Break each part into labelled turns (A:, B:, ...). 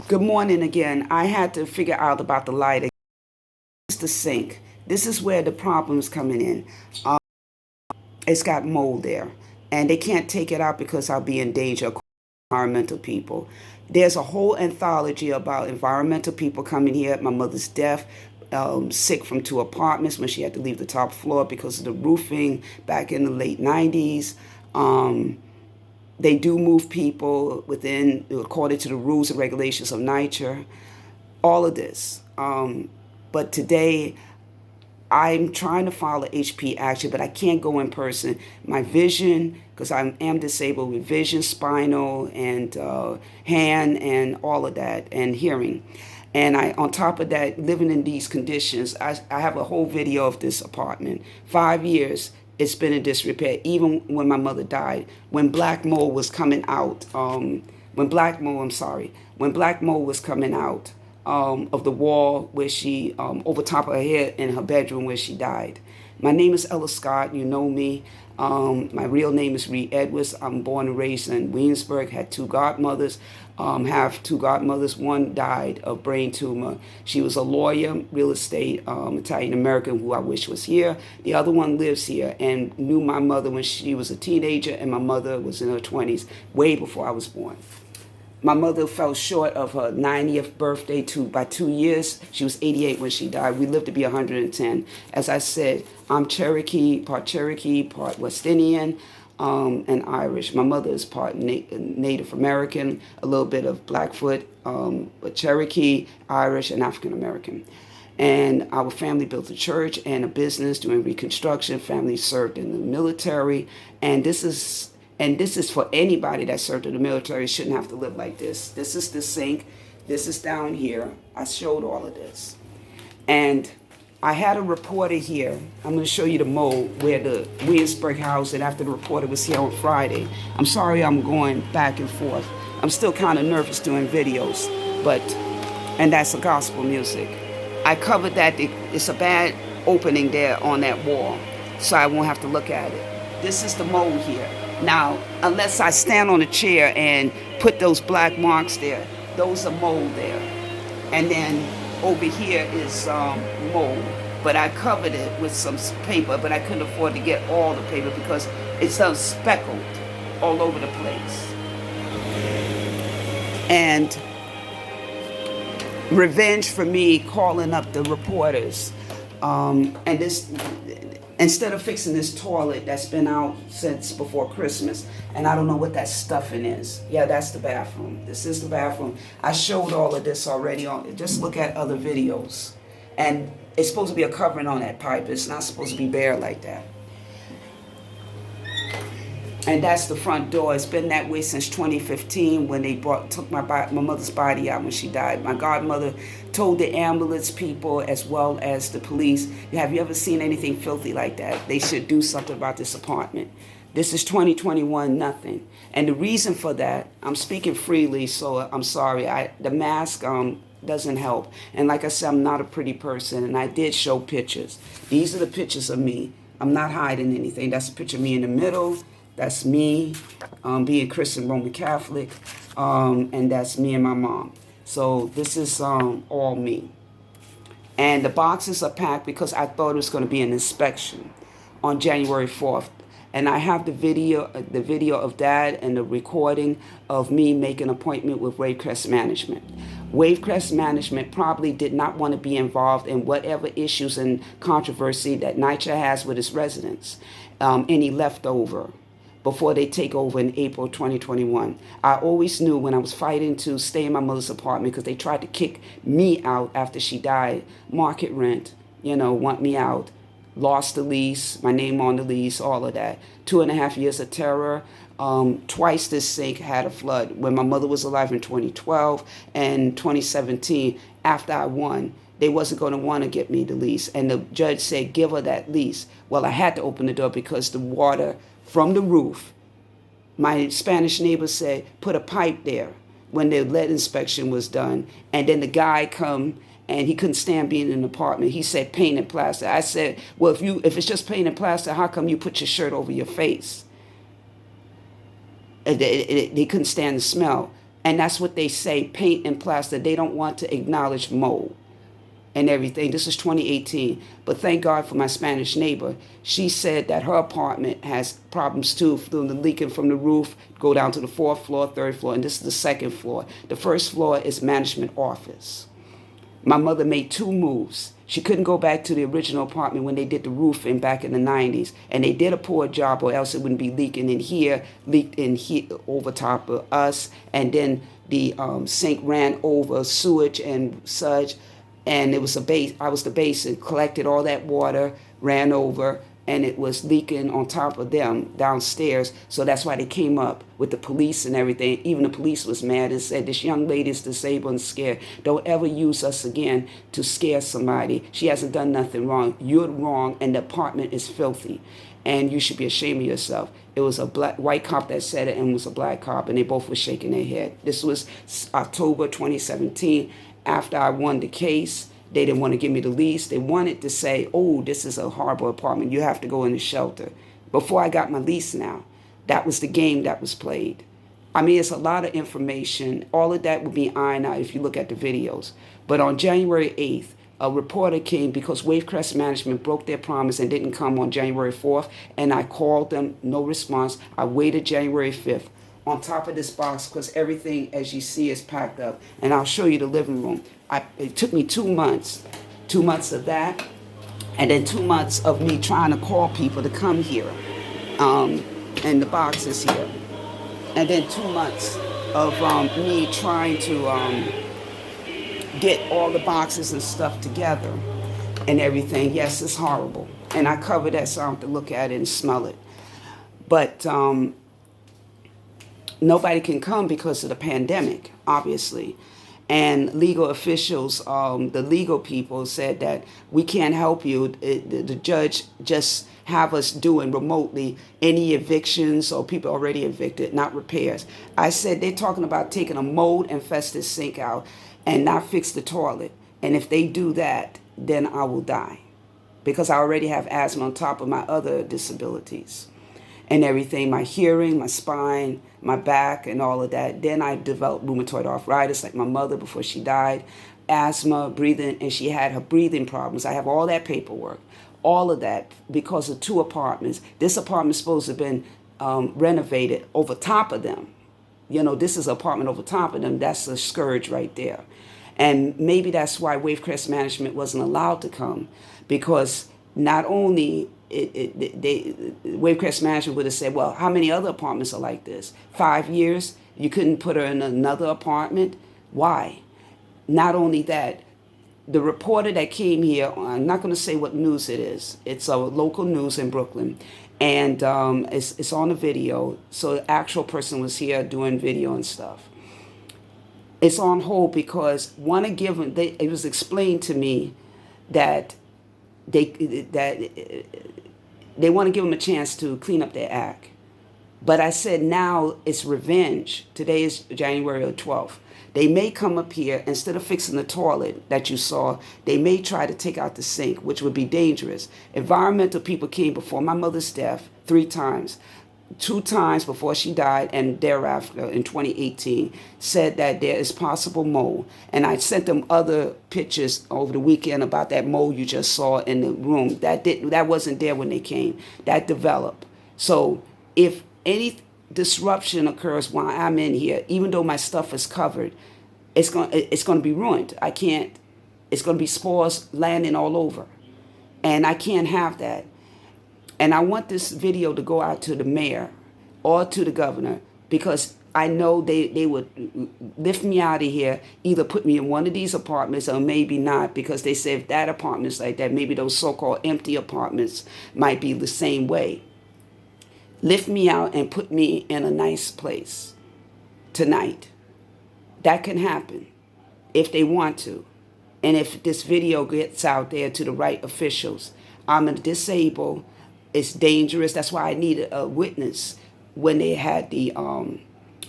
A: Good morning again. I had to figure out about the light. This is the sink. This is where the problem's coming in. Um, it's got mold there, and they can't take it out because I'll be in danger of environmental people. There's a whole anthology about environmental people coming here. My mother's deaf, sick from two apartments when she had to leave the top floor because of the roofing back in the late 90s. Um, they do move people within, according to the rules and regulations of NYCHA, all of this. But today, I'm trying to file a HP action, but I can't go in person. My vision, because I am disabled with vision, spinal, and hand, and all of that, and hearing. And on top of that, living in these conditions, I have a whole video of this apartment. 5 years it's been in disrepair, even when my mother died. When black mold was coming out, when black mold was coming out, of the wall where she, over top of her head in her bedroom where she died. My name is Ella Scott. You know me. My real name is Reed Edwards. I'm born and raised in Williamsburg. Had two godmothers. Have two godmothers. One died of brain tumor. She was a lawyer, real estate, Italian American, who I wish was here. The other one lives here and knew my mother when she was a teenager, and my mother was in her 20s, way before I was born. My mother fell short of her 90th birthday by 2 years. She was 88 when she died. We lived to be 110. As I said, I'm Cherokee, part West Indian, and Irish. My mother is part Native American, a little bit of Blackfoot, but Cherokee, Irish, and African American. And our family built a church and a business doing reconstruction. Family served in the military, and this is for anybody that served in the military. Shouldn't have to live like this. This is the sink. This is down here. I showed all of this. And I had a reporter here. I'm going to show you the mold where the Williamsburg house, and after the reporter was here on Friday. I'm sorry I'm going back and forth. I'm still kind of nervous doing videos, and that's the gospel music. I covered that. It's a bad opening there on that wall, so I won't have to look at it. This is the mold here. Now, unless I stand on a chair and put those black marks there, those are mold there. And then over here is mold. But I covered it with some paper, but I couldn't afford to get all the paper because it's speckled all over the place. And revenge for me calling up the reporters. And this, instead of fixing this toilet that's been out since before Christmas, and I don't know what that stuffing is. Yeah, that's the bathroom. This is the bathroom. I showed all of this already just look at other videos. And it's supposed to be a covering on that pipe. It's not supposed to be bare like that. And that's the front door. It's been that way since 2015 when they took my mother's body out when she died. My godmother told the ambulance people as well as the police, have you ever seen anything filthy like that? They should do something about this apartment. This is 2021, nothing. And the reason for that, I'm speaking freely, so I'm sorry. The mask doesn't help. And like I said, I'm not a pretty person, and I did show pictures. These are the pictures of me. I'm not hiding anything. That's a picture of me in the middle. That's me being Christian Roman Catholic, and that's me and my mom. So this is all me. And the boxes are packed because I thought it was going to be an inspection on January 4th. And I have the video of that and the recording of me making an appointment with Wavecrest Management. Wavecrest Management probably did not want to be involved in whatever issues and controversy that NYCHA has with its residents, any leftover, before they take over in April 2021. I always knew when I was fighting to stay in my mother's apartment because they tried to kick me out after she died, market rent, want me out, lost the lease, my name on the lease, all of that. 2.5 years of terror. Twice this sink had a flood. When my mother was alive in 2012 and 2017, after I won, they wasn't going to want to get me the lease. And the judge said, give her that lease. Well, I had to open the door because the water from the roof, my Spanish neighbor said, put a pipe there when the lead inspection was done. And then the guy come and he couldn't stand being in an apartment. He said paint and plaster. I said, well, if it's just paint and plaster, how come you put your shirt over your face? They couldn't stand the smell. And that's what they say, paint and plaster. They don't want to acknowledge mold and everything. This is 2018. But thank God for my Spanish neighbor. She said that her apartment has problems too, from the leaking from the roof, go down to the 4th floor, 3rd floor, and this is the 2nd floor. The 1st floor is management office. My mother made 2 moves. She couldn't go back to the original apartment when they did the roofing back in the 90s. And they did a poor job, or else it wouldn't be leaking in here, leaked in here over top of us. And then the sink ran over sewage and such. And it was I was the basin, collected all that water, ran over, and it was leaking on top of them downstairs. So that's why they came up with the police and everything. Even the police was mad and said, this young lady is disabled and scared. Don't ever use us again to scare somebody. She hasn't done nothing wrong. You're wrong, and the apartment is filthy. And you should be ashamed of yourself. It was a white cop that said it, and it was a black cop, and they both were shaking their head. This was October 2017. After I won the case, they didn't want to give me the lease. They wanted to say, oh, this is a horrible apartment. You have to go in the shelter. Before I got my lease now, that was the game that was played. I mean, it's a lot of information. All of that would be ironed out if you look at the videos. But on January 8th, a reporter came because Wavecrest Management broke their promise and didn't come on January 4th. And I called them, no response. I waited January 5th. On top of this box, because everything, as you see, is packed up. And I'll show you the living room. It took me 2 months. 2 months of that, and then 2 months of me trying to call people to come here. And the box is here. And then 2 months of me trying to get all the boxes and stuff together and everything. Yes, it's horrible. And I cover that so I don't have to look at it and smell it. But nobody can come because of the pandemic, obviously. And legal officials, the legal people said that we can't help you. The judge just have us doing remotely any evictions or people already evicted, not repairs. I said they're talking about taking a mold-infested sink out and not fix the toilet. And if they do that, then I will die because I already have asthma on top of my other disabilities and everything, my hearing, my spine, my back, and all of that. Then I developed rheumatoid arthritis like my mother before she died, asthma, breathing, and she had her breathing problems. I have all that paperwork, all of that because of 2 apartments. This apartment's supposed to have been renovated over top of them. You know, this is an apartment over top of them. That's a scourge right there. And maybe that's why Wavecrest Management wasn't allowed to come, because not only Wavecrest Management would have said, well, how many other apartments are like this? 5 years? You couldn't put her in another apartment? Why? Not only that, the reporter that came here, I'm not going to say what news it is. It's a local news in Brooklyn. And it's on the video. So the actual person was here doing video and stuff. It's on hold because it was explained to me that they want to give them a chance to clean up their act. But I said now it's revenge. Today is January 12th. They may come up here, instead of fixing the toilet that you saw, they may try to take out the sink, which would be dangerous. Environmental people came before my mother's death 3 times. 2 times before she died and thereafter in 2018 said that there is possible mold. And I sent them other pictures over the weekend about that mold you just saw in the room. That wasn't there when they came. That developed. So if any disruption occurs while I'm in here, even though my stuff is covered, it's going to be ruined. It's going to be spores landing all over. And I can't have that. And I want this video to go out to the mayor or to the governor, because I know they would lift me out of here, either put me in one of these apartments or maybe not, because they say if that apartment's like that, maybe those so-called empty apartments might be the same way. Lift me out and put me in a nice place tonight. That can happen if they want to. And if this video gets out there to the right officials, I'm disabled. It's dangerous. That's why I needed a witness when they had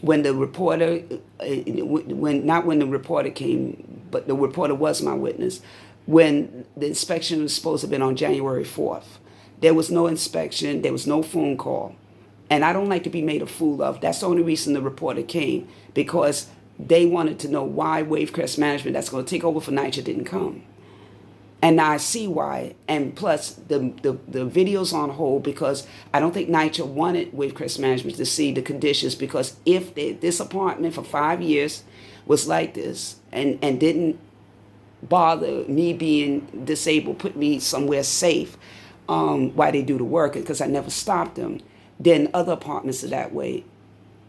A: when the reporter, not when the reporter came, but the reporter was my witness. When the inspection was supposed to have been on January 4th. There was no inspection. There was no phone call. And I don't like to be made a fool of. That's the only reason the reporter came, because They wanted to know why Wavecrest Management, that's going to take over for NYCHA, didn't come. And now I see why. And plus, the video's on hold because I don't think NYCHA wanted Wavecrest Management to see the conditions, because if this apartment for 5 years was like this and didn't bother me being disabled, put me somewhere safe while they do the work, because I never stopped them, then other apartments are that way.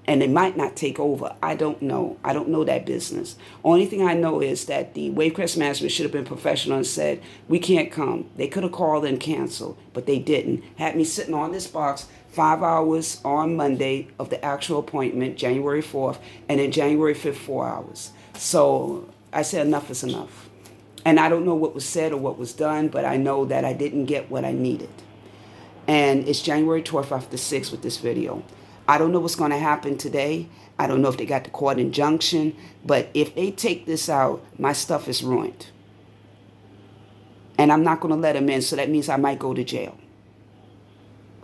A: And they might not take over. I don't know. I don't know that business. Only thing I know is that the Wavecrest Management should have been professional and said, we can't come. They could have called and canceled, but they didn't. Had me sitting on this box 5 hours on Monday of the actual appointment, January 4th, and then January 5th, 4 hours. So I said enough is enough. And I don't know what was said or what was done, but I know that I didn't get what I needed. And it's January 12th after 6 with this video. I don't know what's going to happen today. I don't know if they got the court injunction, but if they take this out, my stuff is ruined. And I'm not going to let them in, so that means I might go to jail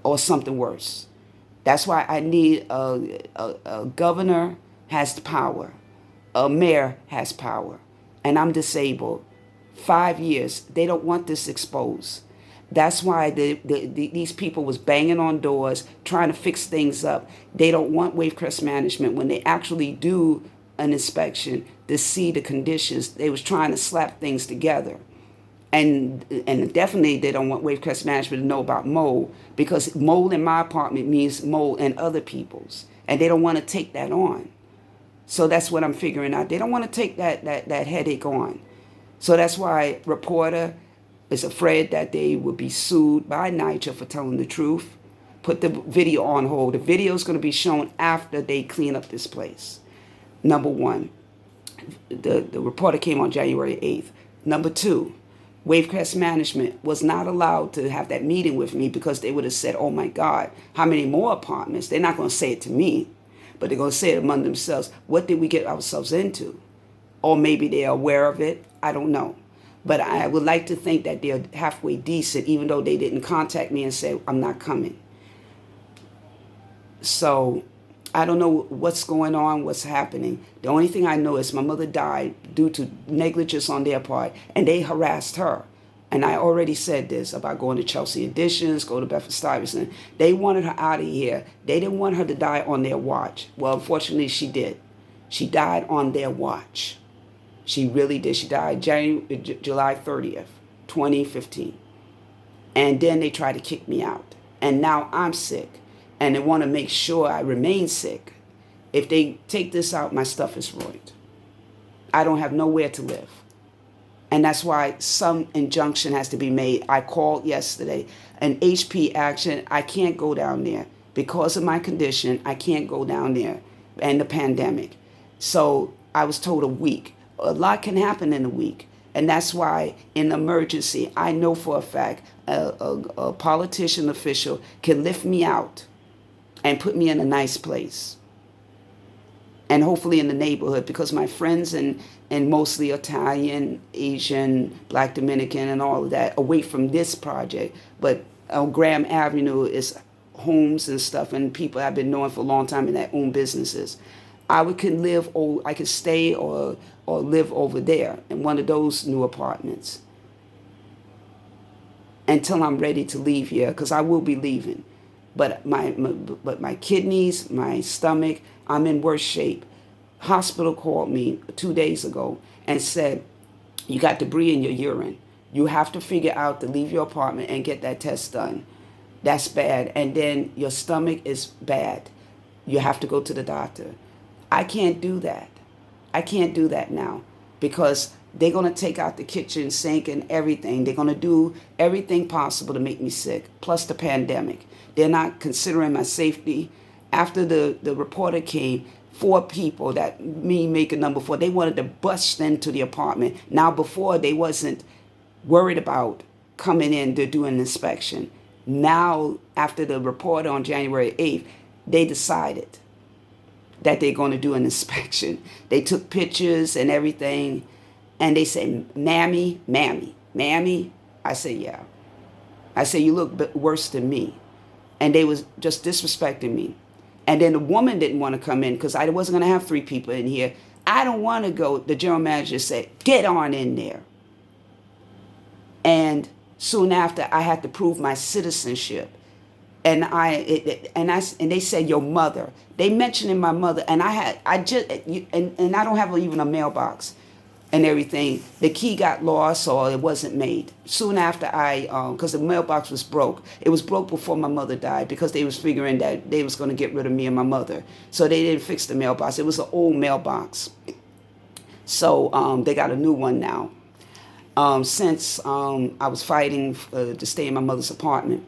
A: or something worse. That's why I need a governor has the power, a mayor has power, and I'm disabled. 5 years, they don't want this exposed. That's why these people was banging on doors, trying to fix things up. They don't want Wavecrest Management, when they actually do an inspection, to see the conditions. They was trying to slap things together. And definitely they don't want Wavecrest Management to know about mold, because mold in my apartment means mold in other people's. And they don't want to take that on. So that's what I'm figuring out. They don't want to take that headache on. So that's why reporter is afraid that they will be sued by NYCHA for telling the truth. Put the video on hold. The video is going to be shown after they clean up this place. Number one, the reporter came on January 8th. Number two, Wavecrest Management was not allowed to have that meeting with me, because they would have said, oh my God, how many more apartments? They're not going to say it to me, but they're going to say it among themselves. What did we get ourselves into? Or maybe they're aware of it. I don't know. But I would like to think that they're halfway decent, even though they didn't contact me and say, I'm not coming. So I don't know what's going on, what's happening. The only thing I know is my mother died due to negligence on their part, and they harassed her. And I already said this about going to Chelsea Additions, go to Bedford-Stuyvesant. They wanted her out of here. They didn't want her to die on their watch. Well, unfortunately, she did. She died on their watch. She really did. She died July 30th, 2015. And then they tried to kick me out. And now I'm sick. And they want to make sure I remain sick. If they take this out, my stuff is ruined. I don't have nowhere to live. And that's why some injunction has to be made. I called yesterday. An HP action, I can't go down there. Because of my condition, I can't go down there. And the pandemic. So I was told a week. A lot can happen in a week. And that's why in emergency, I know for a fact a politician official can lift me out and put me in a nice place. And hopefully in the neighborhood, because my friends and mostly Italian, Asian, Black Dominican and all of that, away from this project. But Graham Avenue is homes and stuff, and people I've been knowing for a long time and that own businesses. I could stay or live over there in one of those new apartments until I'm ready to leave here, because I will be leaving. But my kidneys, my stomach, I'm in worse shape. Hospital called me 2 days ago and said, you got debris in your urine. You have to figure out to leave your apartment and get that test done. That's bad. And then your stomach is bad. You have to go to the doctor. I can't do that. I can't do that now, because they're going to take out the kitchen sink and everything. They're going to do everything possible to make me sick, plus the pandemic. They're not considering my safety. After the reporter came, 4 people, that me making number 4, they wanted to bust into the apartment. Now before, they wasn't worried about coming in to do an inspection. Now, after the report on January 8th, they decided that they're going to do an inspection. They took pictures and everything, and they said, Mammy. I said, yeah. I said, you look worse than me. And they was just disrespecting me. And then the woman didn't want to come in, because I wasn't going to have 3 people in here. I don't want to go. The general manager said, get on in there. And soon after, I had to prove my citizenship. And and they said your mother. They mentioned my mother, and and I don't have even a mailbox and everything. The key got lost, or it wasn't made. Soon after because the mailbox was broke. It was broke before my mother died, because they was figuring that they was going to get rid of me and my mother. So they didn't fix the mailbox. It was an old mailbox. So they got a new one now. Since I was fighting to stay in my mother's apartment.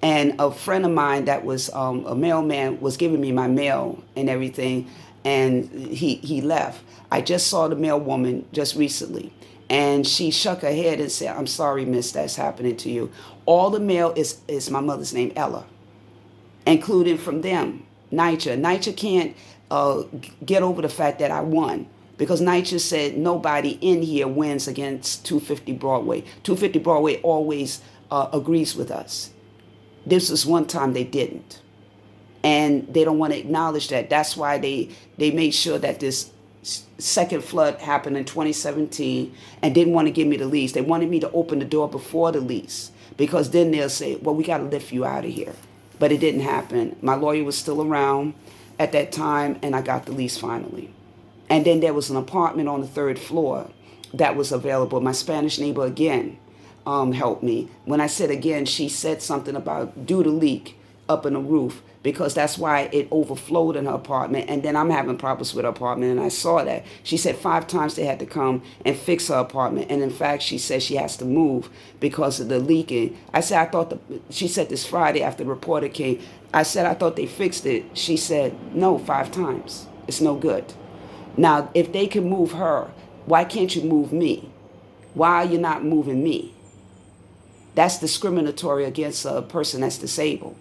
A: And a friend of mine that was a mailman was giving me my mail and everything, and he left. I just saw the mail woman just recently, and she shook her head and said, I'm sorry, miss, that's happening to you. All the mail is my mother's name, Ella, including from them, NYCHA. NYCHA can't get over the fact that I won, because NYCHA said nobody in here wins against 250 Broadway. 250 Broadway always agrees with us. This was one time they didn't. And they don't want to acknowledge that. That's why they made sure that this second flood happened in 2017 and didn't want to give me the lease. They wanted me to open the door before the lease, because then they'll say, well, we got to lift you out of here. But it didn't happen. My lawyer was still around at that time, and I got the lease finally. And then there was an apartment on the 3rd floor that was available. My Spanish neighbor again helped me. When I said again, she said something about due to leak up in the roof, because that's why it overflowed in her apartment. And then I'm having problems with her apartment, and I saw that. She said 5 times they had to come and fix her apartment. And in fact, she said she has to move because of the leaking. I said, she said this Friday after the reporter came, I said, I thought they fixed it. She said, no, 5 times. It's no good. Now, if they can move her, why can't you move me? Why are you not moving me? That's discriminatory against a person that's disabled.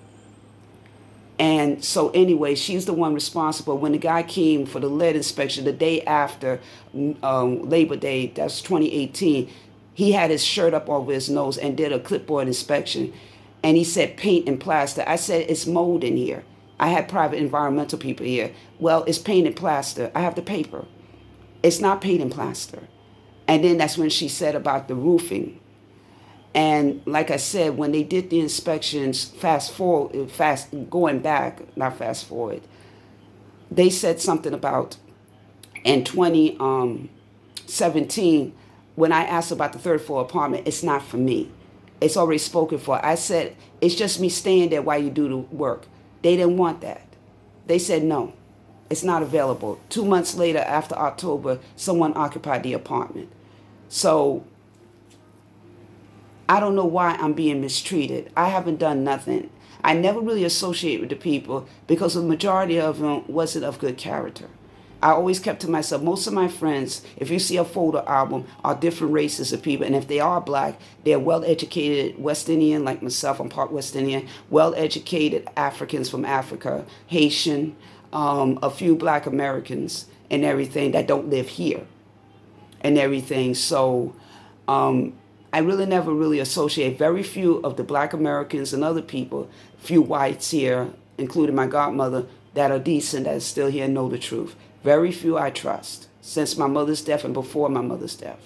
A: And so anyway, she's the one responsible. When the guy came for the lead inspection the day after Labor Day, that's 2018, he had his shirt up over his nose and did a clipboard inspection. And he said paint and plaster. I said, it's mold in here. I had private environmental people here. Well, it's paint and plaster. I have the paper. It's not paint and plaster. And then that's when she said about the roofing. And like I said, when they did the inspections, going back, not fast forward, they said something about in 2017, when I asked about the 3rd floor apartment, it's not for me. It's already spoken for. I said, it's just me staying there while you do the work. They didn't want that. They said, no, it's not available. 2 months later, after October, someone occupied the apartment. So I don't know why I'm being mistreated. I haven't done nothing. I never really associate with the people because the majority of them wasn't of good character. I always kept to myself. Most of my friends, if you see a photo album, are different races of people. And if they are black, they're well-educated West Indian, like myself, I'm part West Indian, well-educated Africans from Africa, Haitian, a few black Americans and everything that don't live here and everything. So I really never really associate. Very few of the black Americans and other people, few whites here, including my godmother, that are decent, that are still here and know the truth. Very few I trust since my mother's death and before my mother's death.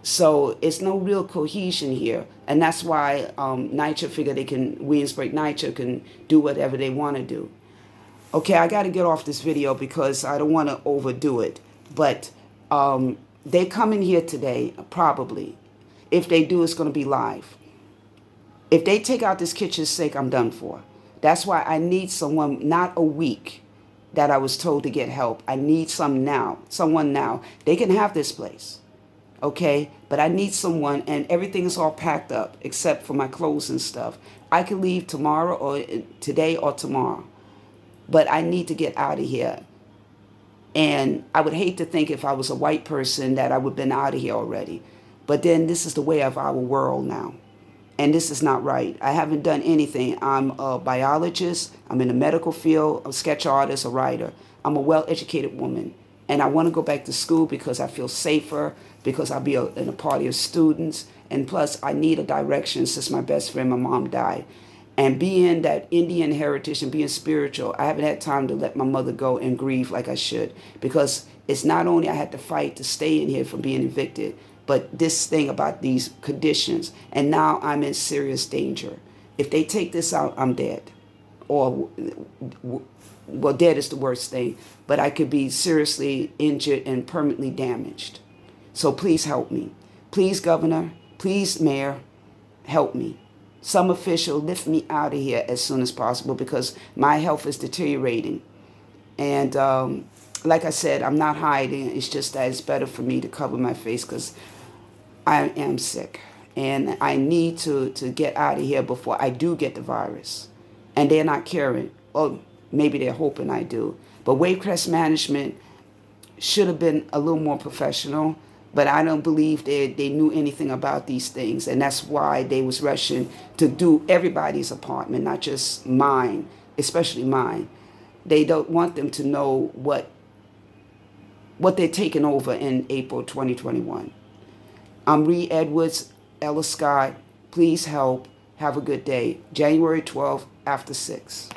A: So it's no real cohesion here. And that's why NYCHA figure Williamsburg NYCHA can do whatever they want to do. Okay, I got to get off this video because I don't want to overdo it. But they're coming here today, probably. If they do, it's going to be live. If they take out this kitchen sink, I'm done for. That's why I need someone, not a week that I was told to get help. I need someone now. They can have this place, okay? But I need someone, and everything is all packed up except for my clothes and stuff. I can leave tomorrow or today or tomorrow, but I need to get out of here. And I would hate to think if I was a white person that I would have been out of here already. But then this is the way of our world now. And this is not right. I haven't done anything. I'm a biologist. I'm in the medical field, a sketch artist, a writer. I'm a well-educated woman. And I want to go back to school because I feel safer, because I'll be in a party of students. And plus, I need a direction since my best friend, my mom, died. And being that Indian heritage and being spiritual, I haven't had time to let my mother go and grieve like I should, because it's not only I had to fight to stay in here from being evicted, but this thing about these conditions. And now I'm in serious danger. If they take this out, I'm dead. Or, well, dead is the worst thing, but I could be seriously injured and permanently damaged. So please help me. Please, Governor, please, Mayor, help me. Some official lift me out of here as soon as possible, because my health is deteriorating. And like I said, I'm not hiding. It's just that it's better for me to cover my face because I am sick. And I need to get out of here before I do get the virus. And they're not caring. Or maybe they're hoping I do. But Wavecrest Management should have been a little more professional. But I don't believe they knew anything about these things. And that's why they was rushing to do everybody's apartment, not just mine, especially mine. They don't want them to know what they're taking over in April 2021. I'm Reed Edwards, Ella Scott. Please help. Have a good day. January 12th after 6.